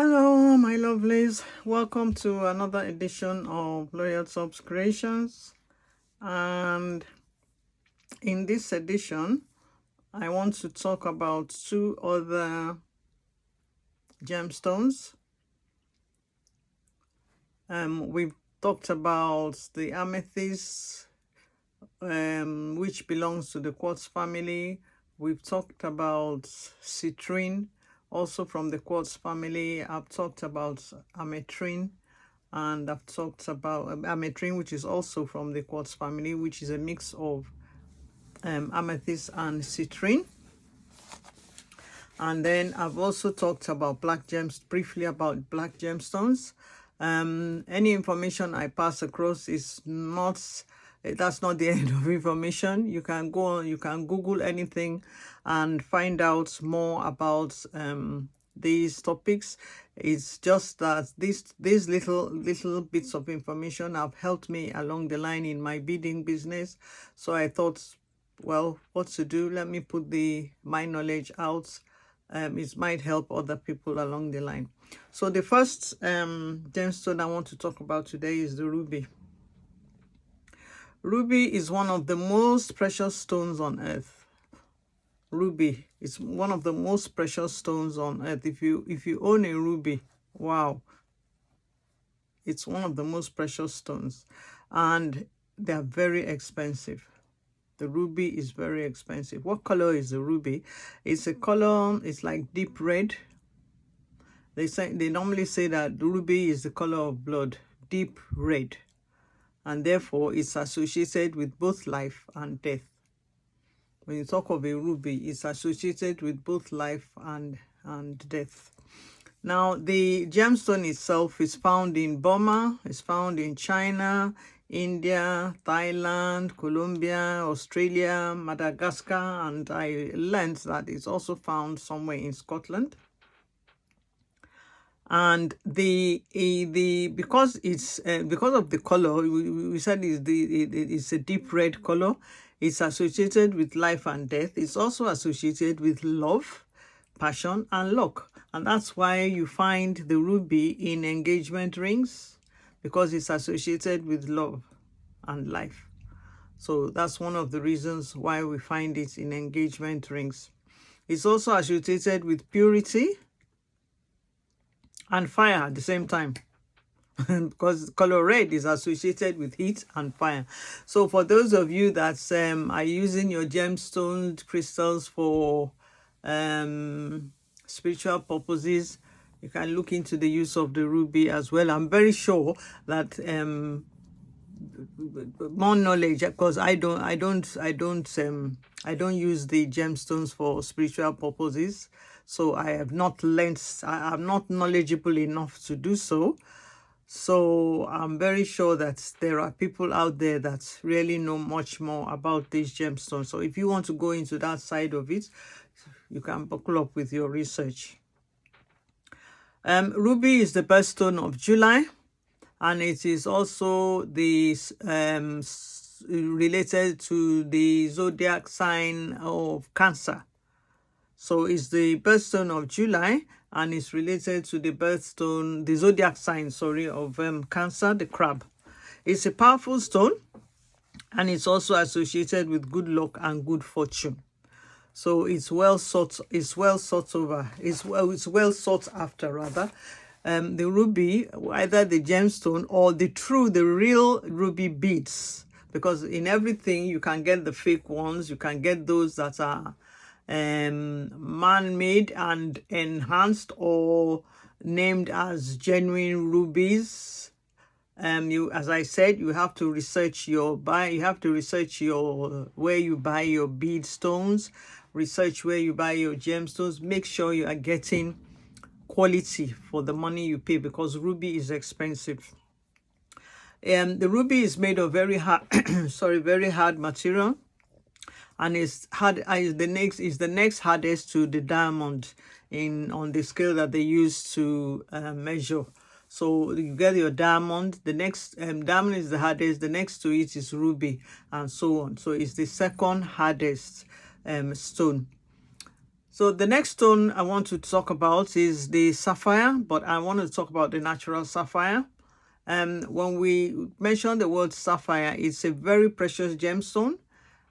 Hello, my lovelies. Welcome to another edition of Loyal Subs Creations. And in this edition, I want to talk about two other gemstones. We've talked about the amethyst, which belongs to the quartz family. We've talked about citrine, also from the quartz family. I've talked about ametrine, and I've talked about ametrine, which is also from the quartz family, which is a mix of amethyst and citrine. And then I've also talked about briefly about black gemstones. Any information I pass across is not, that's not the end of information. You can go on, you can Google anything and find out more about these topics. It's just that these little bits of information have helped me along the line in my beading business. So I thought, well, what to do? Let me put my knowledge out. It might help other people along the line. So the first gemstone I want to talk about today is the ruby. Ruby is one of the most precious stones on earth. Ruby is one of the most precious stones on earth. If you own a ruby, wow, it's one of the most precious stones, and they are very expensive. The ruby is very expensive. What color is the ruby? It's a color, it's like deep red. They normally say that the ruby is the color of blood, deep red, and therefore it's associated with both life and death. When you talk of a ruby, it's associated with both life and death. Now, the gemstone itself is found in Burma, it's found in China, India, Thailand, Colombia, Australia, Madagascar, and I learned that it's also found somewhere in Scotland. And because of the color, we said it's a deep red color. It's associated with life and death. It's also associated with love, passion, and luck. And that's why you find the ruby in engagement rings, because it's associated with love and life. So that's one of the reasons why we find it in engagement rings. It's also associated with purity and fire at the same time. Because color red is associated with heat and fire. So for those of you that are using your gemstone crystals for spiritual purposes, you can look into the use of the ruby as well. I'm very sure that more knowledge, because I don't use the gemstones for spiritual purposes, so I have not learned, I'm not knowledgeable enough to do so. So I'm very sure that there are people out there that really know much more about these gemstones. So if you want to go into that side of it, you can buckle up with your research. Ruby is the birthstone of July, and it is also related to the zodiac sign of Cancer. So it's the birthstone of July, and it's related to the zodiac sign, of Cancer, the crab. It's a powerful stone, and it's also associated with good luck and good fortune. So it's well sought after rather. The ruby, either the gemstone or the real ruby beads, because in everything you can get the fake ones, you can get those that are man-made and enhanced or named as genuine rubies. As I said, you have to research where you buy your bead stones, research where you buy your gemstones, make sure you are getting quality for the money you pay, because ruby is expensive. The ruby is made of very hard material, and is the next hardest to the diamond on the scale that they use to measure. So you get your diamond, the next diamond is the hardest, the next to it is ruby, and so on. So it's the second hardest stone. So the next stone I want to talk about is the sapphire, but I want to talk about the natural sapphire. When we mention the word sapphire, it's a very precious gemstone,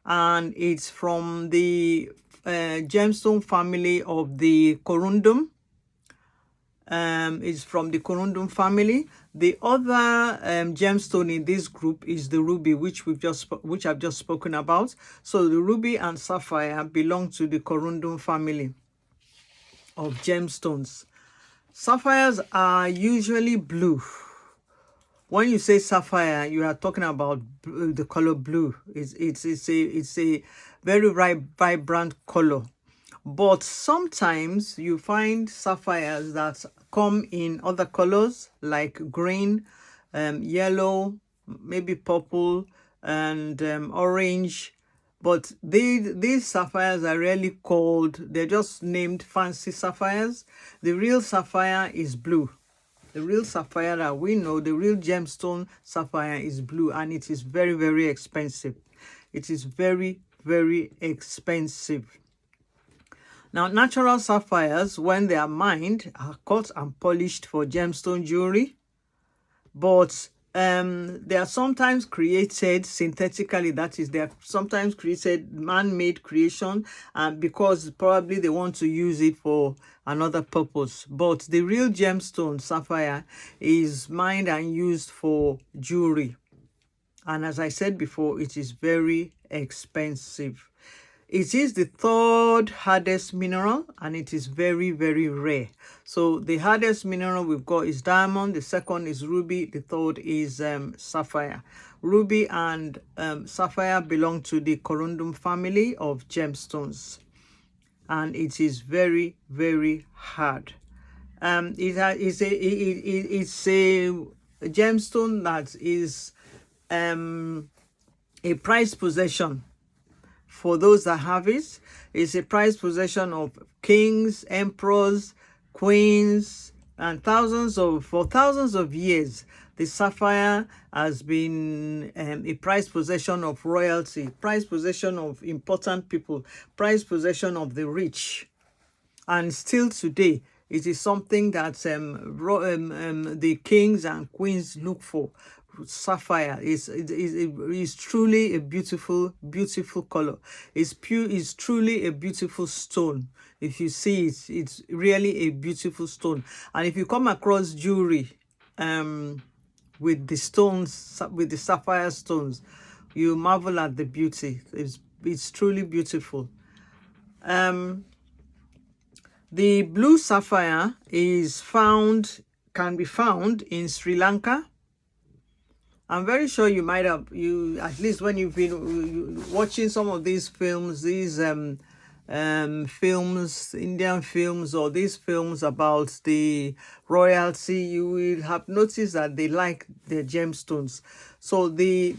and it's from the gemstone family of the corundum. Is from the corundum family. The other gemstone in this group is the ruby, which I've just spoken about. So the ruby and sapphire belong to the corundum family of gemstones. Sapphires are usually blue. When you say sapphire, you are talking about the color blue. It's a very vibrant color. But sometimes you find sapphires that come in other colors like green, yellow, maybe purple, and orange. But these sapphires are really called, they're just named fancy sapphires. The real sapphire is blue. The real sapphire that we know, the real gemstone sapphire, is blue, and it is very, very expensive. It is very, very expensive. Now, natural sapphires, when they are mined, are cut and polished for gemstone jewelry, but they are sometimes created synthetically. That is, they are sometimes created man-made creation, because probably they want to use it for another purpose. But the real gemstone sapphire is mined and used for jewelry, and as I said before, it is very expensive. It is the third hardest mineral, and it is very, very rare. So the hardest mineral we've got is diamond, the second is ruby, the third is sapphire. Ruby and sapphire belong to the corundum family of gemstones, and it is very, very hard. It's a gemstone that is a prized possession for those that have it. It's a prized possession of kings, emperors, queens, and for thousands of years. The sapphire has been a prized possession of royalty, prized possession of important people, prized possession of the rich. And still today, it is something that the kings and queens look for. Sapphire is truly a beautiful color. It's truly a beautiful stone. If you see it, it's really a beautiful stone. And if you come across jewelry with the stones, with the sapphire stones, you marvel at the beauty. It's truly beautiful. The blue sapphire can be found in Sri Lanka. I'm very sure you might have, at least when you've been watching some of these films, Indian films, or these films about the royalty, you will have noticed that they like their gemstones. So the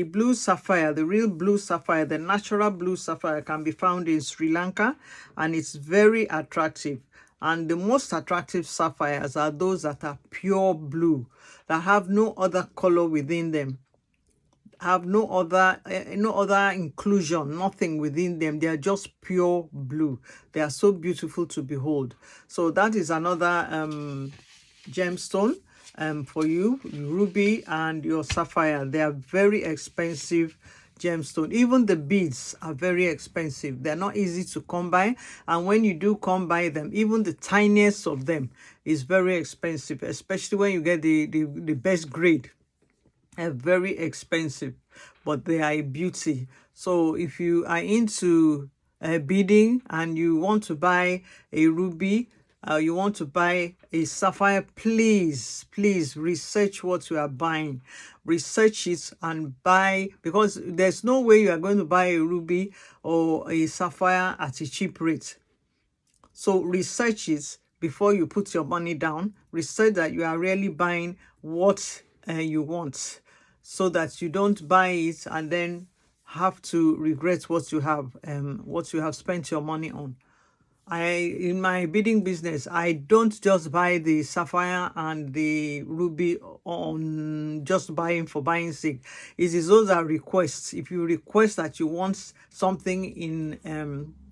blue sapphire, the real blue sapphire, the natural blue sapphire, can be found in Sri Lanka, and it's very attractive. And the most attractive sapphires are those that are pure blue, that have no other color within them, have no other inclusion, nothing within them. They are just pure blue. They are so beautiful to behold. So that is another gemstone for you, ruby and your sapphire. They are very expensive gemstone. Even the beads are very expensive. They're not easy to come by, and when you do come by them, even the tiniest of them is very expensive, especially when you get the best grade. They're very expensive, but they are a beauty. So if you are into beading and you want to buy a ruby, you want to buy a sapphire, please research what you are buying. Research it and buy, because there's no way you are going to buy a ruby or a sapphire at a cheap rate. So research it before you put your money down. Research that you are really buying what you want, so that you don't buy it and then have to regret what you have spent your money on. In my beading business, I don't just buy the sapphire and the ruby on just buying for buying sake. It is those are requests. If you request that you want something in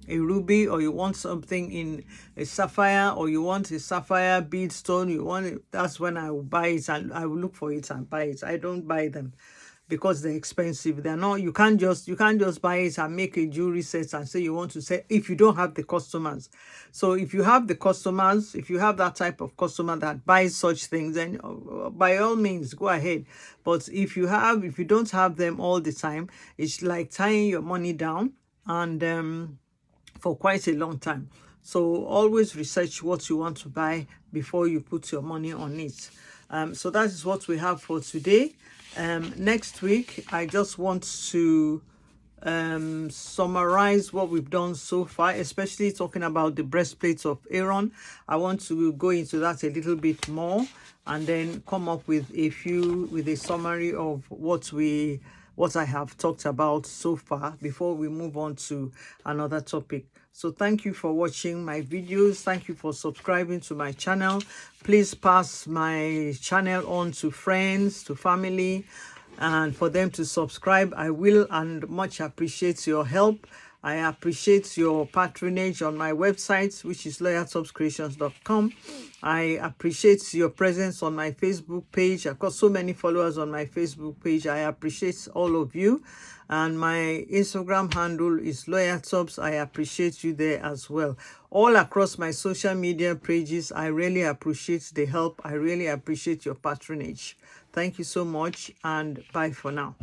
a ruby, or you want something in a sapphire, or you want a sapphire bead stone, you want it, that's when I will buy it, and I will look for it and buy it. I don't buy them because they're expensive. They're not, you can't just buy it and make a jewelry set and say you want to sell if you don't have the customers. So if you have the customers, if you have that type of customer that buys such things, then by all means go ahead. But if you don't have them all the time, it's like tying your money down, and for quite a long time. So always research what you want to buy before you put your money on it. So that is what we have for today. Next week, I just want to summarize what we've done so far, especially talking about the breastplates of Aaron. I want to go into that a little bit more, and then come up with a summary of what I have talked about so far before we move on to another topic. So thank you for watching my videos. Thank you for subscribing to my channel. Please pass my channel on to friends, to family, and for them to subscribe. I will and much appreciate your help. I appreciate your patronage on my website, which is loyaltopscreations.com. I appreciate your presence on my Facebook page. I've got so many followers on my Facebook page. I appreciate all of you. And my Instagram handle is loyaltops. I appreciate you there as well. All across my social media pages, I really appreciate the help. I really appreciate your patronage. Thank you so much, and bye for now.